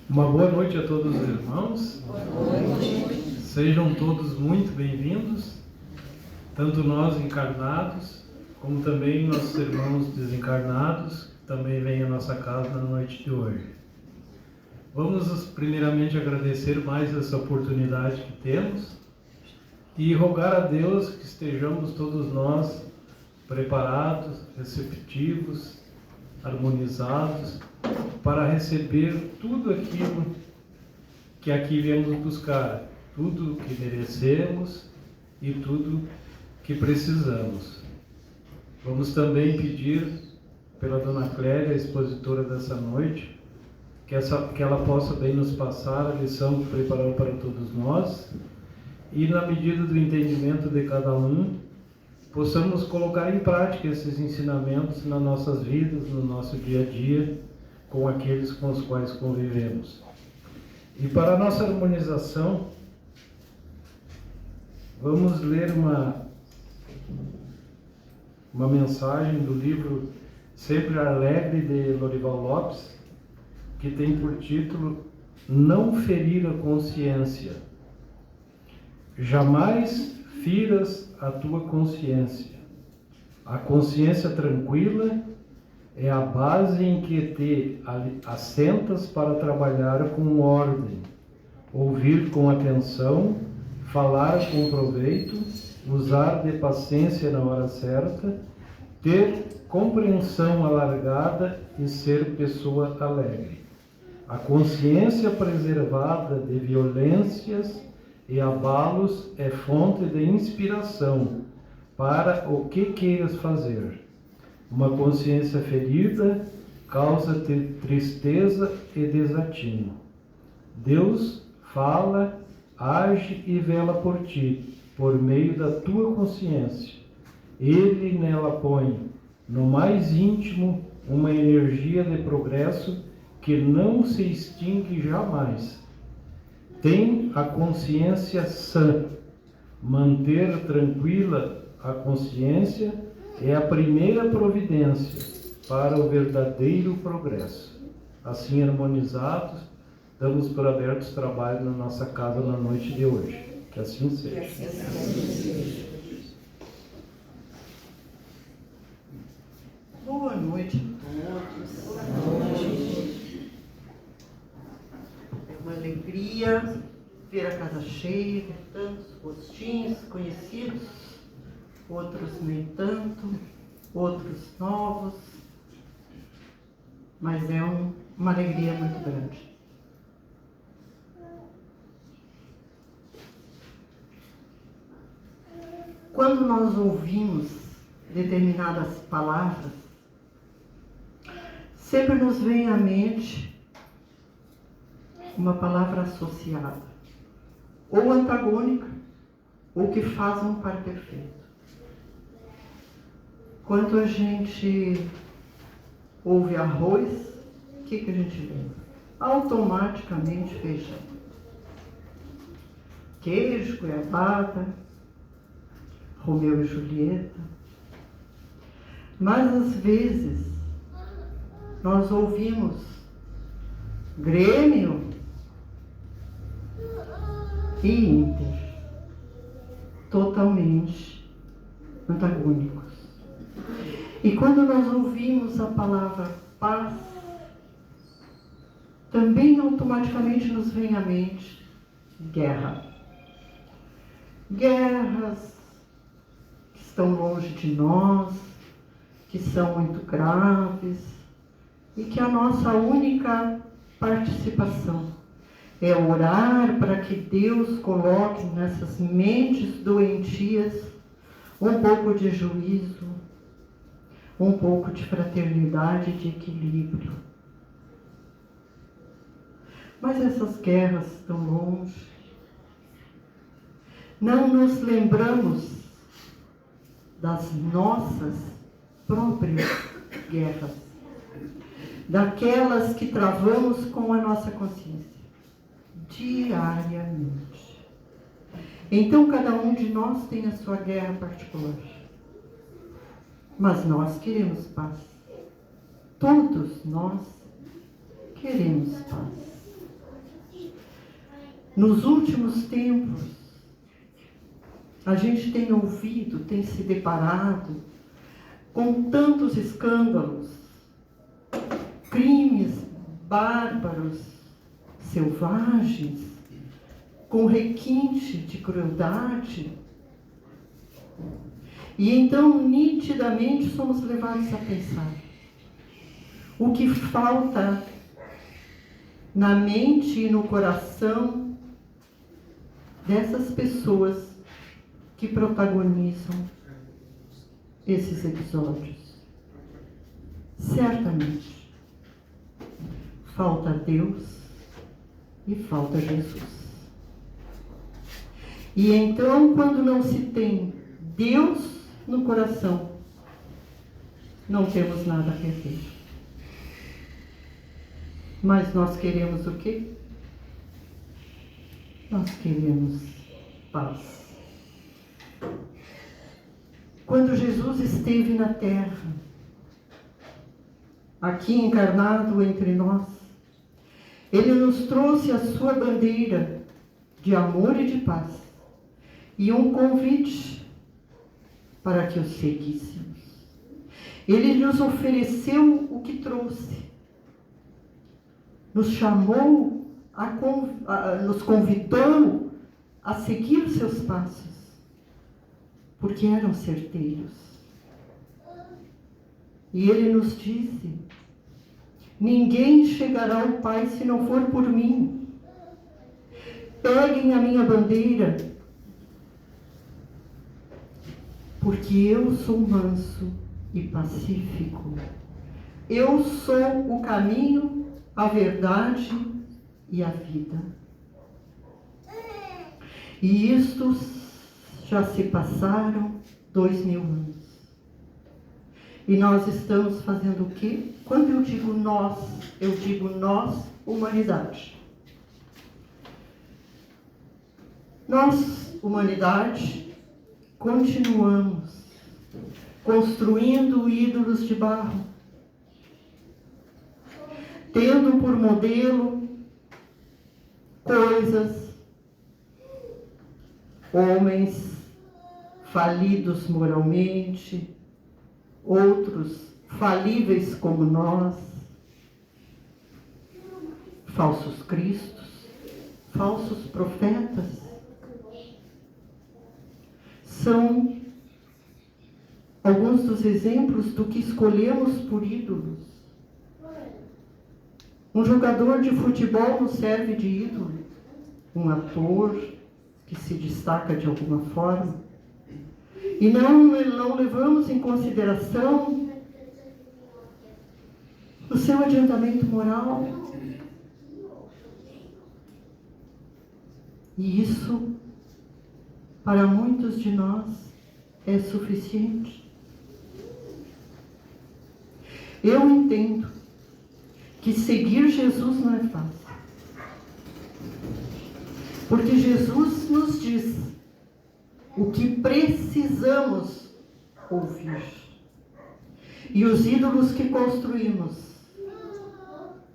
Uma boa noite a todos os irmãos. Boa noite. Sejam todos muito bem-vindos, tanto nós encarnados, como também nossos irmãos desencarnados, que também vêm à nossa casa na noite de hoje. Vamos primeiramente agradecer mais essa oportunidade que temos e rogar a Deus que estejamos todos nós preparados, receptivos, harmonizados, para receber tudo aquilo que aqui viemos buscar, tudo que merecemos e tudo que precisamos. Vamos também pedir pela Dona Clélia, a expositora dessa noite, que ela possa bem nos passar a lição que preparou para todos nós e, na medida do entendimento de cada um, possamos colocar em prática esses ensinamentos nas nossas vidas, no nosso dia a dia, com aqueles com os quais convivemos. E para a nossa harmonização, vamos ler uma mensagem do livro Sempre Alegre, de Lorival Lopes, que tem por título Não ferir a consciência. Jamais firas a tua consciência. A consciência tranquila é a base em que te assentas para trabalhar com ordem, ouvir com atenção, falar com proveito, usar de paciência na hora certa, ter compreensão alargada e ser pessoa alegre. A consciência preservada de violências e abalos é fonte de inspiração para o que queiras fazer. Uma consciência ferida causa tristeza e desatino. Deus fala, age e vela por ti, por meio da tua consciência. Ele nela põe, no mais íntimo, uma energia de progresso que não se extingue jamais. Tem a consciência sã. Manter tranquila a consciência é a primeira providência para o verdadeiro progresso. Assim, harmonizados, damos por abertos trabalhos na nossa casa na noite de hoje. Que assim seja. Boa noite a todos. É uma alegria ver a casa cheia, ver tantos rostinhos conhecidos, outros nem tanto, outros novos, mas é uma alegria muito grande. Quando nós ouvimos determinadas palavras, sempre nos vem à mente uma palavra associada, ou antagônica, ou que faz um par perfeito. Quando a gente ouve arroz, o que a gente lembra? Automaticamente feijão. Queijo, goiabada, Romeu e Julieta. Mas às vezes nós ouvimos Grêmio e Inter, totalmente antagônicos. E quando nós ouvimos a palavra paz, também automaticamente nos vem à mente guerra. Guerras que estão longe de nós, que são muito graves, e que a nossa única participação é orar para que Deus coloque nessas mentes doentias um pouco de juízo, um pouco de fraternidade e de equilíbrio. Mas essas guerras estão longe. Não nos lembramos das nossas próprias guerras, daquelas que travamos com a nossa consciência, diariamente. Então, cada um de nós tem a sua guerra particular. Mas nós queremos paz. Todos nós queremos paz. Nos últimos tempos, a gente tem ouvido, tem se deparado com tantos escândalos, crimes bárbaros, selvagens, com requinte de crueldade. E então, nitidamente, somos levados a pensar: o que falta na mente e no coração dessas pessoas que protagonizam esses episódios? Certamente, falta Deus e falta Jesus. E então, quando não se tem Deus no coração, não temos nada a perder. Mas nós queremos o quê? Nós queremos paz. Quando Jesus esteve na terra, aqui encarnado entre nós, Ele nos trouxe a sua bandeira de amor e de paz e um convite para que o seguíssemos. Ele nos ofereceu o que trouxe, nos chamou, nos convidou a seguir os seus passos, porque eram certeiros. E Ele nos disse: ninguém chegará ao Pai se não for por mim. Peguem a minha bandeira, porque eu sou manso e pacífico. Eu sou o caminho, a verdade e a vida. E isto já se passaram 2000 anos. E nós estamos fazendo o quê? Quando eu digo nós, humanidade. Nós, humanidade, continuamos construindo ídolos de barro, tendo por modelo coisas, homens falidos moralmente, outros falíveis como nós, falsos cristos, falsos profetas. São alguns dos exemplos do que escolhemos por ídolos. Um jogador de futebol nos serve de ídolo, um ator que se destaca de alguma forma, e não levamos em consideração o seu adiantamento moral. E isso, para muitos de nós, é suficiente. Eu entendo que seguir Jesus não é fácil, porque Jesus nos diz o que precisamos ouvir. E os ídolos que construímos,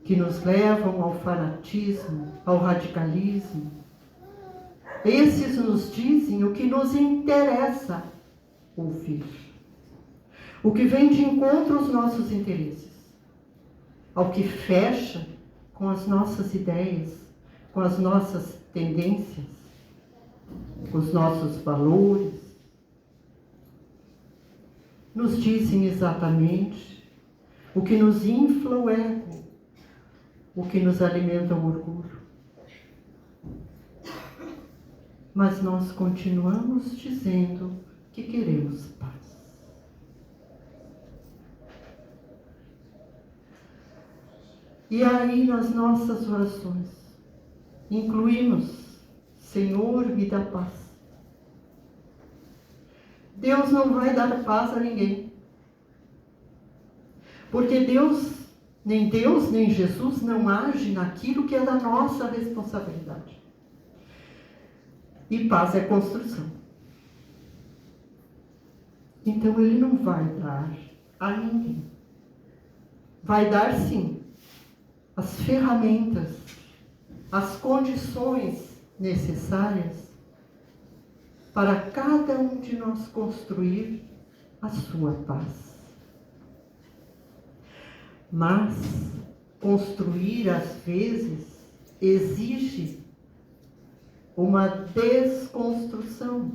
que nos levam ao fanatismo, ao radicalismo, esses nos dizem o que nos interessa ouvir, o que vem de encontro aos nossos interesses, ao que fecha com as nossas ideias, com as nossas tendências, com os nossos valores. Nos dizem exatamente o que nos infla o ego, o que nos alimenta o orgulho. Mas nós continuamos dizendo que queremos paz. E aí, nas nossas orações, incluímos: Senhor, me dá paz. Deus não vai dar paz a ninguém, porque Deus nem Jesus não age naquilo que é da nossa responsabilidade. E paz é construção. Então Ele não vai dar a ninguém. Vai dar, sim, as ferramentas, as condições necessárias para cada um de nós construir a sua paz. Mas construir, às vezes, exige uma desconstrução.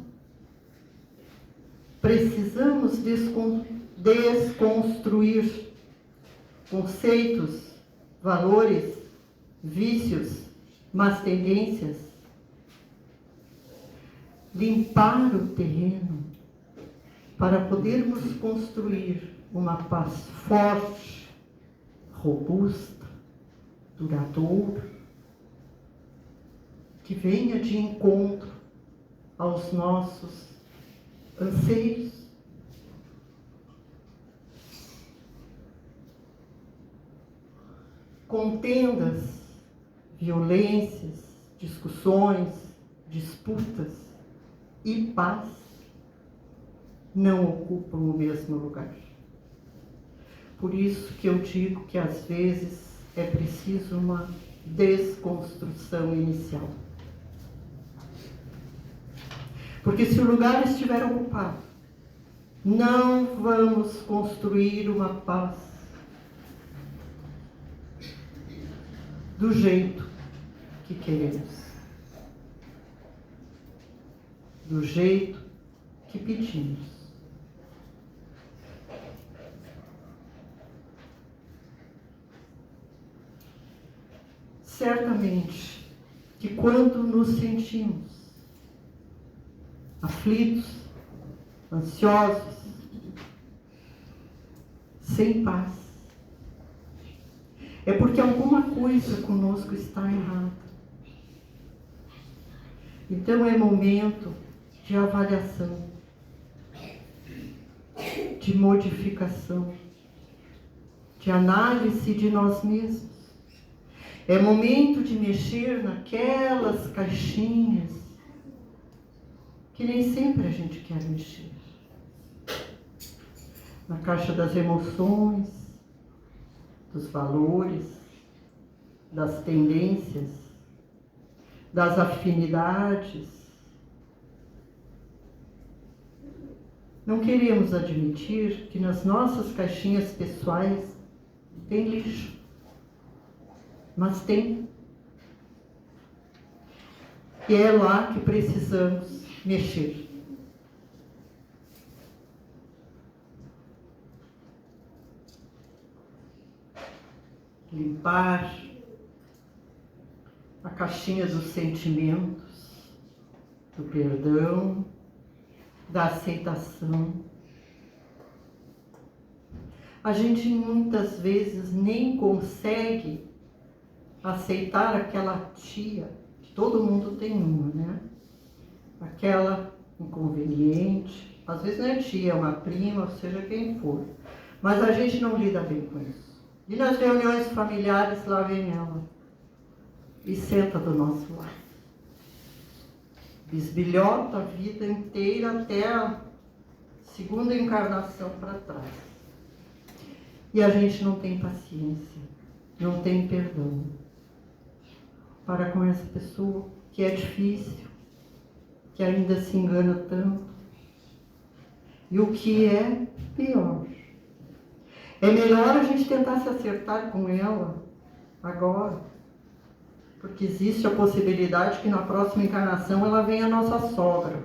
Precisamos desconstruir conceitos, valores, vícios, más tendências. Limpar o terreno para podermos construir uma paz forte, robusta, duradoura, que venha de encontro aos nossos anseios. Contendas, violências, discussões, disputas e paz não ocupam o mesmo lugar. Por isso que eu digo que às vezes é preciso uma desconstrução inicial. Porque se o lugar estiver ocupado, não vamos construir uma paz do jeito que queremos, do jeito que pedimos. Certamente que quando nos sentimos aflitos, ansiosos, sem paz, é porque alguma coisa conosco está errada. Então é momento de avaliação, de modificação, de análise de nós mesmos. É momento de mexer naquelas caixinhas que nem sempre a gente quer mexer. Na caixa das emoções, dos valores, das tendências, das afinidades. Não queremos admitir que nas nossas caixinhas pessoais tem lixo. Mas tem. E é lá que precisamos mexer. Limpar a caixinha dos sentimentos, do perdão, da aceitação. A gente muitas vezes nem consegue aceitar aquela tia, que todo mundo tem uma, né? Aquela inconveniente, às vezes não é tia, é uma prima, seja quem for, mas a gente não lida bem com isso. E nas reuniões familiares, lá vem ela e senta do nosso lado. Bisbilhota a vida inteira até a segunda encarnação para trás. E a gente não tem paciência, não tem perdão para com essa pessoa que é difícil, que ainda se engana tanto. E o que é pior, é melhor a gente tentar se acertar com ela agora, porque existe a possibilidade que na próxima encarnação ela venha a nossa sogra.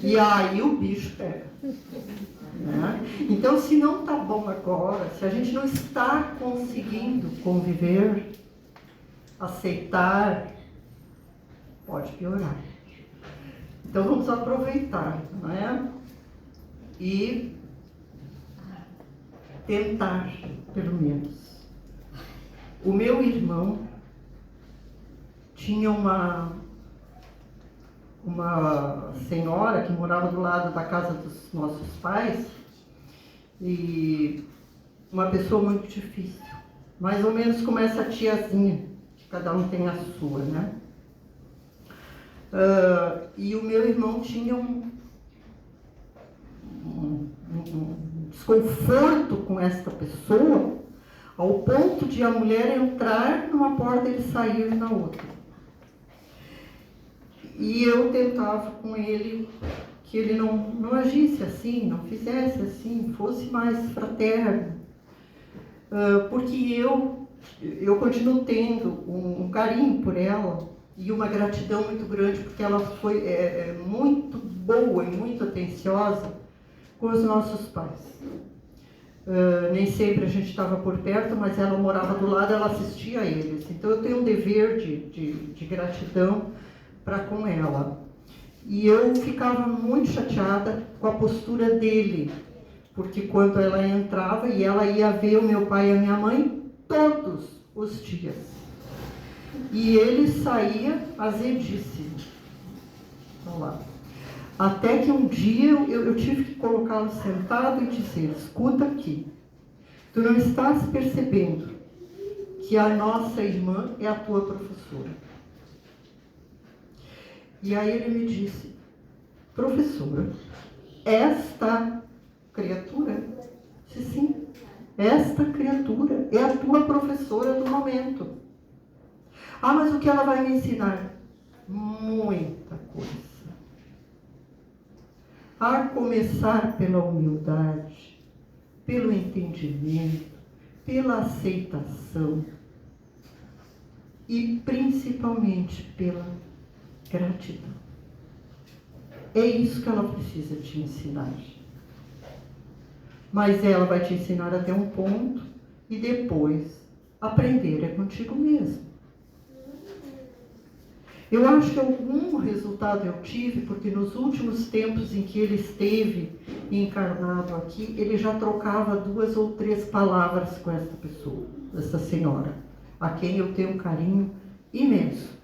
E aí o bicho pega. Né? Então, se não está bom agora, se a gente não está conseguindo conviver, aceitar, pode piorar. Então vamos aproveitar, não é? E tentar, pelo menos. O meu irmão tinha uma senhora que morava do lado da casa dos nossos pais, e uma pessoa muito difícil, mais ou menos como essa tiazinha, que cada um tem a sua, né? E o meu irmão tinha um desconforto com esta pessoa, ao ponto de a mulher entrar numa porta e ele sair na outra. E eu tentava com ele que ele não agisse assim, não fizesse assim, fosse mais fraterno. Porque eu continuo tendo um carinho por ela e uma gratidão muito grande, porque ela foi muito boa e muito atenciosa com os nossos pais. Nem sempre a gente estava por perto, mas ela morava do lado, ela assistia a eles. Então eu tenho um dever de gratidão para com ela. E eu ficava muito chateada com a postura dele, porque quando ela entrava e ela ia ver o meu pai e a minha mãe todos os dias. E ele saía azedíssimo. Vamos lá. Até que um dia eu tive que colocá-lo sentado e dizer: escuta aqui, tu não estás percebendo que a nossa irmã é a tua professora. E aí ele me disse: professora, esta criatura? Disse: sim, esta criatura é a tua professora do momento. Ah, mas o que ela vai me ensinar? Muita coisa. A começar pela humildade, pelo entendimento, pela aceitação e principalmente pela gratidão. É isso que ela precisa te ensinar. Mas ela vai te ensinar até um ponto e depois aprender é contigo mesmo. Eu acho que algum resultado eu tive, porque nos últimos tempos em que ele esteve encarnado aqui, ele já trocava 2 ou 3 palavras com essa pessoa, essa senhora, a quem eu tenho um carinho imenso.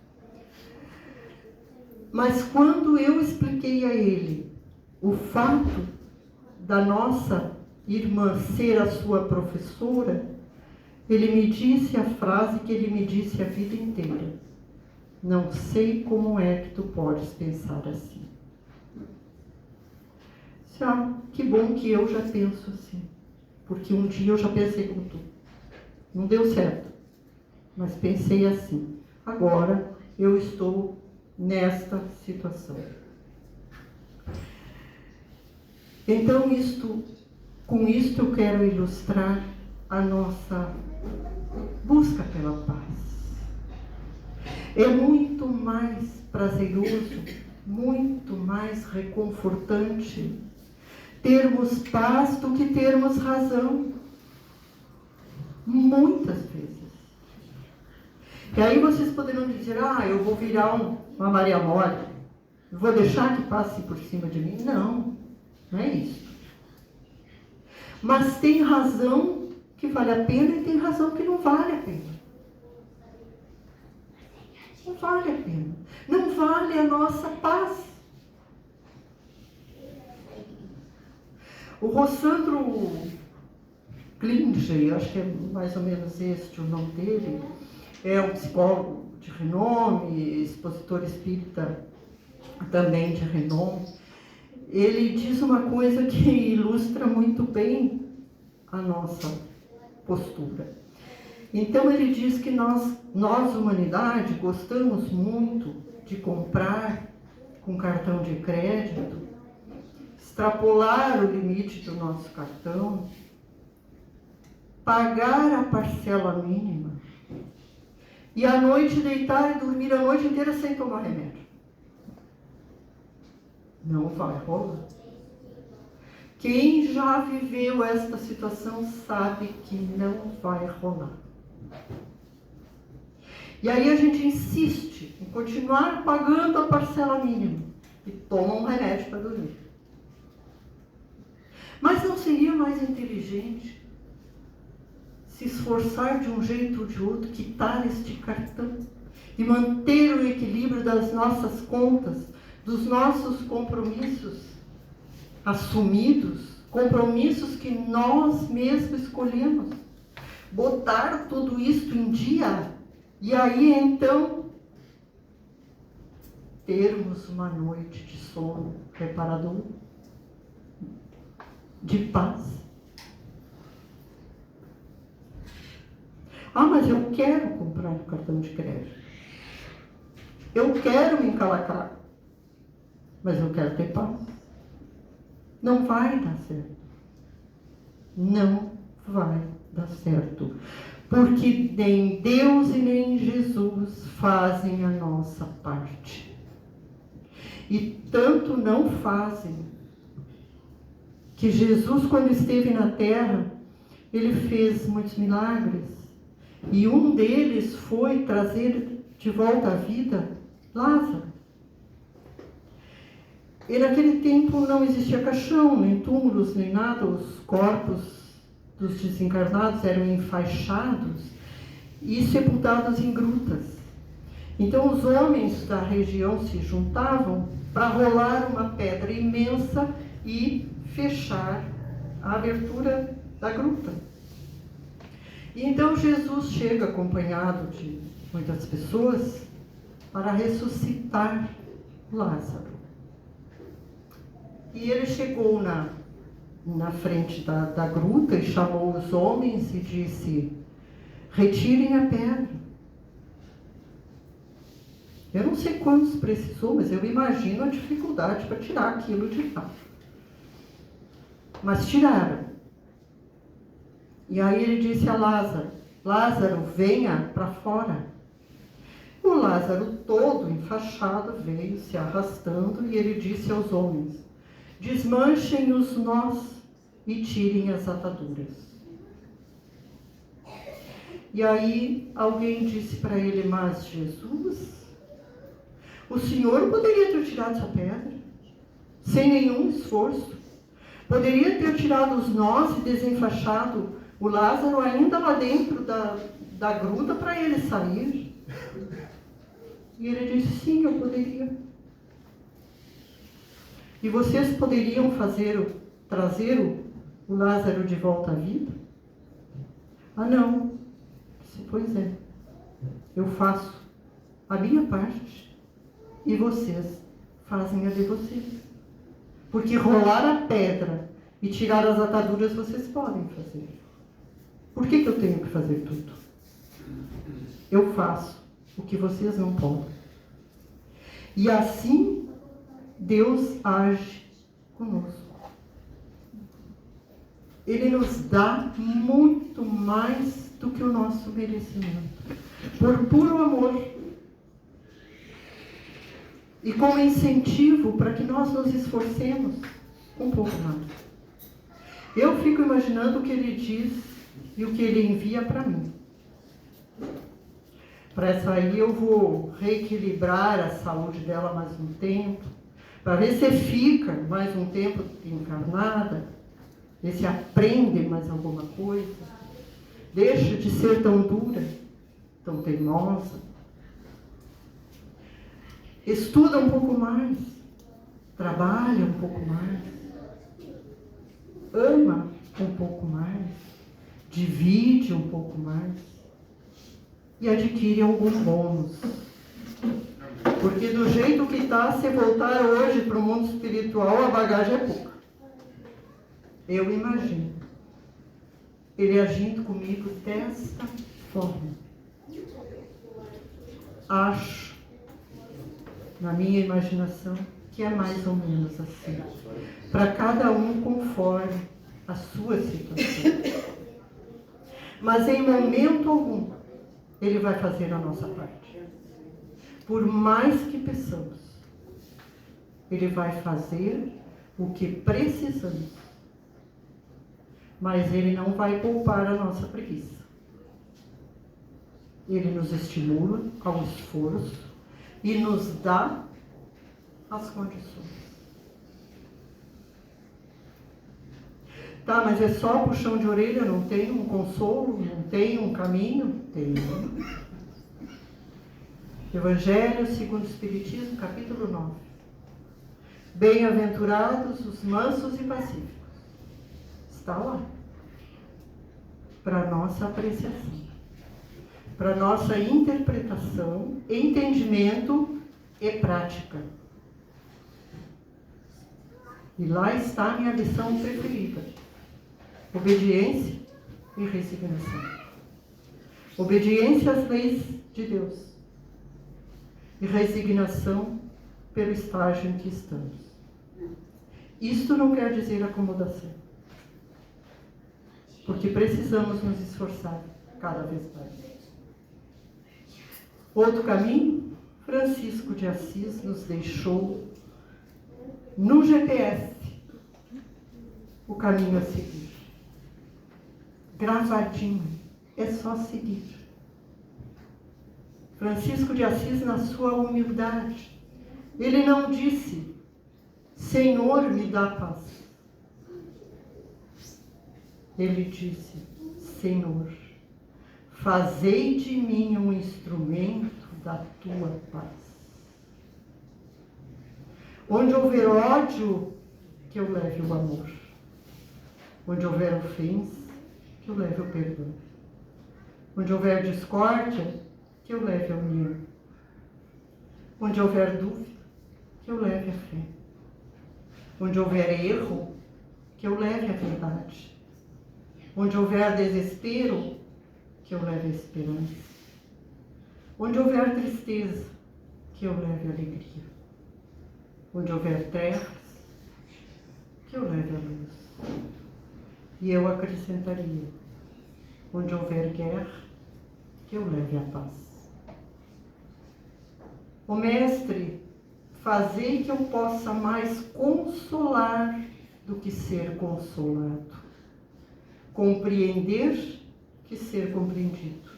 Mas quando eu expliquei a ele o fato da nossa irmã ser a sua professora, ele me disse a frase que ele me disse a vida inteira: não sei como é que tu podes pensar assim. Que bom que eu já penso assim, porque um dia eu já pensei como tu. Não deu certo, mas pensei assim. Agora eu estou nesta situação. Então, com isto eu quero ilustrar a nossa busca pela paz. É muito mais prazeroso, muito mais reconfortante termos paz do que termos razão. Muitas vezes. E aí vocês poderão dizer: eu vou virar uma Maria Mole, vou deixar que passe por cima de mim. Não, não é isso. Mas tem razão que vale a pena e tem razão que não vale a pena. Não vale a pena. Não vale a nossa paz. O Rossandro Klinger, acho que é mais ou menos este o nome dele, é um psicólogo de renome, expositor espírita também de renome. Ele diz uma coisa que ilustra muito bem a nossa postura. Então ele diz que nós humanidade, gostamos muito de comprar com cartão de crédito, extrapolar o limite do nosso cartão, pagar a parcela mínima e à noite deitar e dormir a noite inteira sem tomar remédio. Não vai rolar. Quem já viveu esta situação sabe que não vai rolar. E aí a gente insiste em continuar pagando a parcela mínima e toma um remédio para dormir. Mas não seria mais inteligente se esforçar de um jeito ou de outro, quitar este cartão e manter o equilíbrio das nossas contas, dos nossos compromissos assumidos, compromissos que nós mesmos escolhemos, botar tudo isso em dia e aí então termos uma noite de sono reparador, de paz. Mas eu quero comprar um cartão de crédito. Eu quero me encalacrar mas eu quero ter paz. Não vai dar certo. Não vai dar certo. Porque nem Deus e nem Jesus fazem a nossa parte. E tanto não fazem, que Jesus, quando esteve na terra, ele fez muitos milagres. E um deles foi trazer de volta à vida Lázaro. E naquele tempo não existia caixão, nem túmulos, nem nada. Os corpos dos desencarnados eram enfaixados e sepultados em grutas. Então os homens da região se juntavam para rolar uma pedra imensa e fechar a abertura da gruta. E então Jesus chega acompanhado de muitas pessoas para ressuscitar Lázaro. E ele chegou na frente da gruta e chamou os homens e disse: retirem a pedra. Eu não sei quantos precisou, mas eu imagino a dificuldade para tirar aquilo de lá. Mas tiraram. E aí ele disse a Lázaro: Lázaro, venha para fora. O Lázaro, todo enfaixado, veio se arrastando e ele disse aos homens: desmanchem os nós e tirem as ataduras. E aí alguém disse para ele: mas Jesus, o Senhor poderia ter tirado essa pedra sem nenhum esforço. Poderia ter tirado os nós e desenfaixado o Lázaro ainda lá dentro da gruta para ele sair. E ele disse: sim, eu poderia. E vocês poderiam trazer o Lázaro de volta à vida? Ah, não. Disse: pois é, eu faço a minha parte e vocês fazem a de vocês. Porque rolar a pedra e tirar as ataduras vocês podem fazer. Por que eu tenho que fazer tudo? Eu faço o que vocês não podem. E assim Deus age conosco. Ele nos dá muito mais do que o nosso merecimento. Por puro amor. E como incentivo para que nós nos esforcemos um pouco mais. Eu fico imaginando o que ele diz e o que ele envia para mim. Para essa aí eu vou reequilibrar a saúde dela mais um tempo, para ver se fica mais um tempo encarnada, ver se aprende mais alguma coisa, deixa de ser tão dura, tão teimosa. Estuda um pouco mais, trabalha um pouco mais, ama um pouco mais, divide um pouco mais e adquire algum bônus. Porque do jeito que está, se voltar hoje para o mundo espiritual, a bagagem é pouca. Eu imagino ele agindo comigo desta forma. Acho, na minha imaginação, que é mais ou menos assim. Para cada um conforme a sua situação. Mas em momento algum, ele vai fazer a nossa parte. Por mais que peçamos, ele vai fazer o que precisamos. Mas ele não vai poupar a nossa preguiça. Ele nos estimula ao esforço e nos dá as condições. Tá, mas é só puxão de orelha? Não tem um consolo? Não tem um caminho? Tem. Evangelho segundo o Espiritismo, capítulo 9. Bem-aventurados os mansos e pacíficos. Está lá. Para nossa apreciação. Para nossa interpretação, entendimento e prática. E lá está a minha lição preferida. Obediência e resignação. Obediência às leis de Deus. E resignação pelo estágio em que estamos. Isto não quer dizer acomodação, porque precisamos nos esforçar cada vez mais. Outro caminho, Francisco de Assis nos deixou no GPS o caminho a seguir. Gravadinho, é só seguir. Francisco de Assis, na sua humildade, ele não disse: Senhor, me dá paz. Ele disse: Senhor, fazei de mim um instrumento da tua paz. Onde houver ódio, que eu leve o amor. Onde houver ofensa, que eu leve o perdão. Onde houver discórdia, que eu leve a união. Onde houver dúvida, que eu leve a fé. Onde houver erro, que eu leve a verdade. Onde houver desespero, que eu leve a esperança. Onde houver tristeza, que eu leve a alegria. Onde houver trevas, que eu leve a luz. E eu acrescentaria: onde houver guerra, que eu leve a paz. O Mestre, fazei que eu possa mais consolar do que ser consolado, compreender que ser compreendido,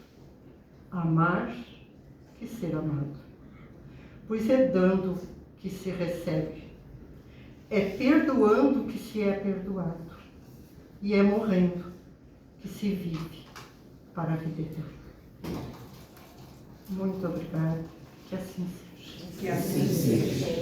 amar que ser amado. Pois é dando que se recebe, é perdoando que se é perdoado, e é morrendo que se vive para a vida eterna. Muito obrigada, que assim seja. Que assim seja.